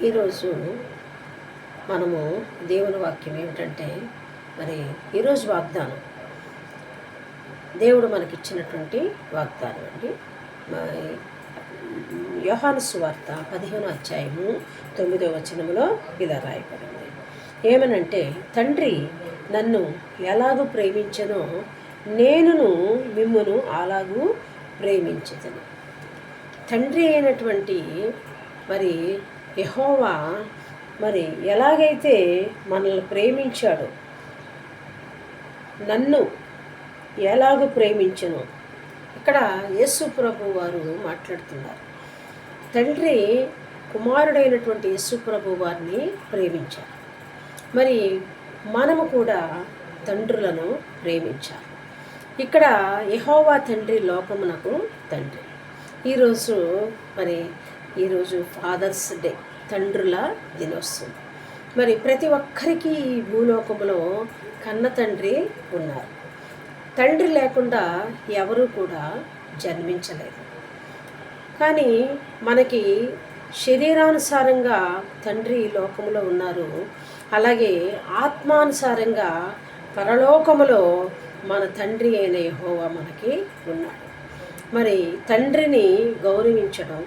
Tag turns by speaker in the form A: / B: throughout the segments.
A: ఈరోజు మనము దేవుని వాక్యం ఏమిటంటే, మరి ఈరోజు వాగ్దానం దేవుడు మనకిచ్చినటువంటి వాగ్దానం అండి. మరి యోహాను సువార్త 15వ అధ్యాయము 9వ వచనములో ఇలా రాయబడింది. ఏమనంటే, తండ్రి నన్ను ఎలాగూ ప్రేమించెనో నేనును మిమ్మును అలాగూ ప్రేమించెదను. తండ్రి అయినటువంటి మరి యెహోవా మరి ఎలాగైతే మనల్ని ప్రేమించాడో, నన్ను ఎలాగూ ప్రేమించను, ఇక్కడ యేసు ప్రభు వారు మాట్లాడుతున్నారు. తండ్రి కుమారుడైనటువంటి యేసు ప్రభు వారిని ప్రేమించారు. మరి మనము కూడా తండ్రులను ప్రేమించాలి. ఇక్కడ యెహోవా తండ్రి లోకమునకు తండ్రి. ఈరోజు ఫాదర్స్ డే, తండ్రుల దినోత్సవం. మరి ప్రతి ఒక్కరికి ఈ భూలోకములో కన్న తండ్రి ఉన్నారు. తండ్రి లేకుండా ఎవరు కూడా జన్మించలేదు. కానీ మనకి శరీరానుసారంగా తండ్రి లోకములో ఉన్నారు. అలాగే ఆత్మానుసారంగా పరలోకములో మన తండ్రి అయిన యెహోవా మనకి ఉన్నాడు. మరి తండ్రిని గౌరవించడం,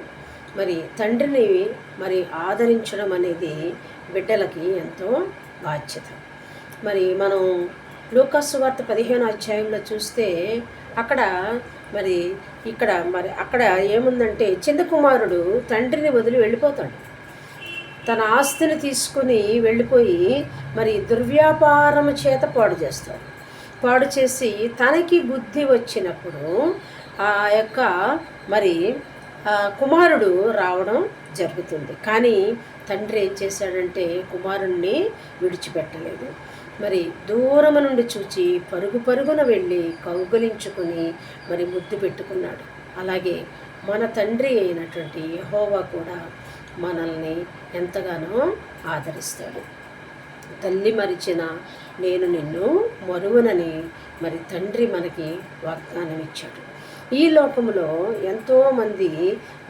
A: మరి తండ్రిని మరి ఆదరించడం అనేది బిడ్డలకి ఎంతో బాధ్యత. మరి మనం లూకాసు వార్త 15వ అధ్యాయంలో చూస్తే అక్కడ అక్కడ ఏముందంటే, చిన్న కుమారుడు తండ్రిని వదిలి వెళ్ళిపోతాడు. తన ఆస్తిని తీసుకుని వెళ్ళిపోయి మరి దుర్వ్యాపారము చేత పాడు చేసి తనకి బుద్ధి వచ్చినప్పుడు ఆ యొక్క మరి కుమారుడు రావడం జరుగుతుంది. కానీ తండ్రి ఏం చేశాడంటే కుమారుణ్ణి విడిచిపెట్టలేదు. మరి దూరము నుండి చూచి పరుగున వెళ్ళి కౌగలించుకొని మరి ముద్దు పెట్టుకున్నాడు. అలాగే మన తండ్రి అయినటువంటి యెహోవా కూడా మనల్ని ఎంతగానో ఆదరిస్తాడు. తల్లి మరిచిన నేను నిన్ను మరువనని మరి తండ్రి మనకి వాగ్దానం ఇచ్చాడు. ఈ లోకంలో ఎంతోమంది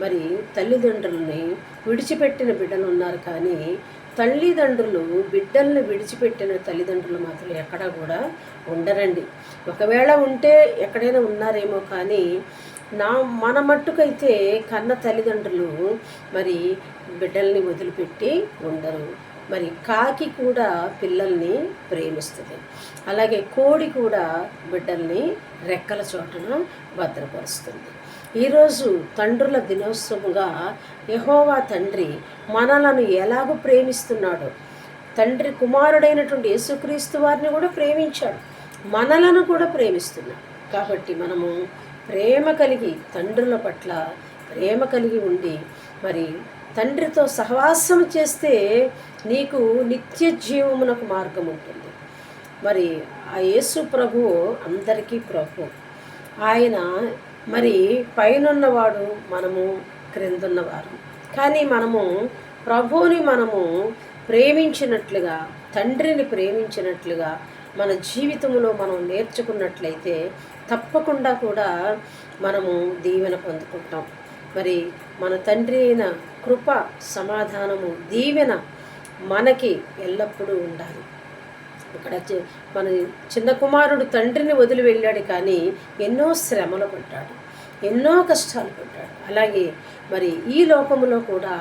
A: మరి తల్లిదండ్రులని విడిచిపెట్టిన బిడ్డలు ఉన్నారు. కానీ తల్లిదండ్రులు బిడ్డల్ని విడిచిపెట్టిన తల్లిదండ్రులు మాత్రం ఎక్కడా కూడా ఉండరండి. ఒకవేళ ఉంటే ఎక్కడైనా ఉన్నారేమో, కానీ మన మట్టుకైతే కన్న తల్లిదండ్రులు మరి బిడ్డల్ని వదిలిపెట్టి ఉండరు. మరి కాకి కూడా పిల్లల్ని ప్రేమిస్తుంది. అలాగే కోడి కూడా బిడ్డల్ని రెక్కల చోటున భద్రపరుస్తుంది. ఈరోజు తండ్రుల దినోత్సవంగా యెహోవా తండ్రి మనలను ఎలాగూ ప్రేమిస్తున్నాడో, తండ్రి కుమారుడైనటువంటి యేసుక్రీస్తు వారిని కూడా ప్రేమించాడు, మనలను కూడా ప్రేమిస్తున్నాడు. కాబట్టి మనము ప్రేమ కలిగి, తండ్రుల పట్ల ప్రేమ కలిగి ఉండి మరి తండ్రితో సహవాసం చేస్తే నీకు నిత్య జీవమునకు మార్గం ఉంటుంది. మరి ఆ యేసు ప్రభువు అందరికీ ప్రభు. ఆయన మరి పైనున్నవాడు, మనము క్రిందున్నవారు. కానీ మనము ప్రభువుని ప్రేమించినట్లుగా, తండ్రిని ప్రేమించినట్లుగా మన జీవితంలో మనం నేర్చుకున్నట్లయితే తప్పకుండా కూడా మనము దీవెన పొందుకుంటాం. మరి మన తండ్రి అయిన కృప, సమాధానము, దీవెన మనకి ఎల్లప్పుడూ ఉండాలి. ఇక్కడ మన చిన్న కుమారుడు తండ్రిని వదిలి వెళ్ళాడు, కానీ ఎన్నో శ్రమలు పడ్డాడు, ఎన్నో కష్టాలు పడ్డాడు. అలాగే మరి ఈ లోకములో కూడా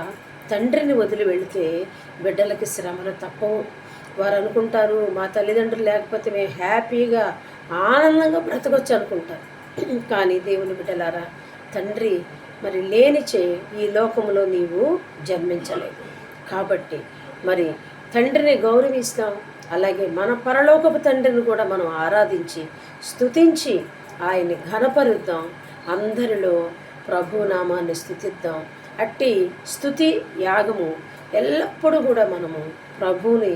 A: తండ్రిని వదిలి వెళితే బిడ్డలకి శ్రమలు తప్పవు. వారు అనుకుంటారు, మా తల్లిదండ్రులు లేకపోతే మేము హ్యాపీగా ఆనందంగా బ్రతకొచ్చు అనుకుంటారు. కానీ దేవుని బిడ్డలారా, తండ్రి మరి లేనిచే ఈ లోకంలో నీవు జన్మించలేదు. కాబట్టి మరి తండ్రిని గౌరవిస్తాం. అలాగే మన పరలోకపు తండ్రిని కూడా మనం ఆరాధించి స్తుతించి ఆయన్ని ఘనపరుద్దాం. అందరిలో ప్రభునామాన్ని స్తుతిద్దాం. అట్టి స్తుతి యాగము ఎల్లప్పుడూ కూడా మనము ప్రభువుని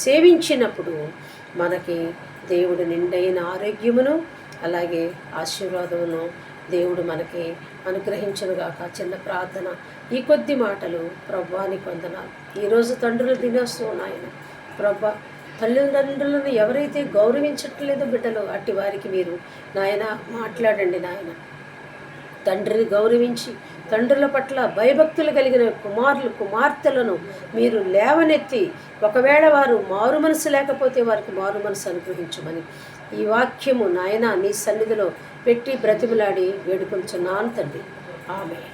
A: సేవించినప్పుడు మనకి దేవుడు నిండైన ఆరోగ్యమును అలాగే ఆశీర్వాదమును దేవుడు మనకి అనుగ్రహించునుగాక. చిన్న ప్రార్థన. ఈ కొద్ది మాటలు ప్రభువానికి వందనాలు. ఈరోజు తండ్రుల దినోత్సవం నాయన. ప్రభా, తల్లిదండ్రులను ఎవరైతే గౌరవించట్లేదో బిడ్డలు, అట్టి వారికి మీరు నాయన మాట్లాడండి నాయన. తండ్రిని గౌరవించి తండ్రుల పట్ల భయభక్తులు కలిగిన కుమారులు కుమార్తెలను మీరు లేవనెత్తి, ఒకవేళ వారు మారు మనసు లేకపోతే వారికి మారు మనసు అనుగ్రహించమని ఈ వాక్యము నాయన నీ సన్నిధిలో పెట్టి బ్రతిమలాడి వేడుకొంచున్నాను తండ్రి. ఆమేన్.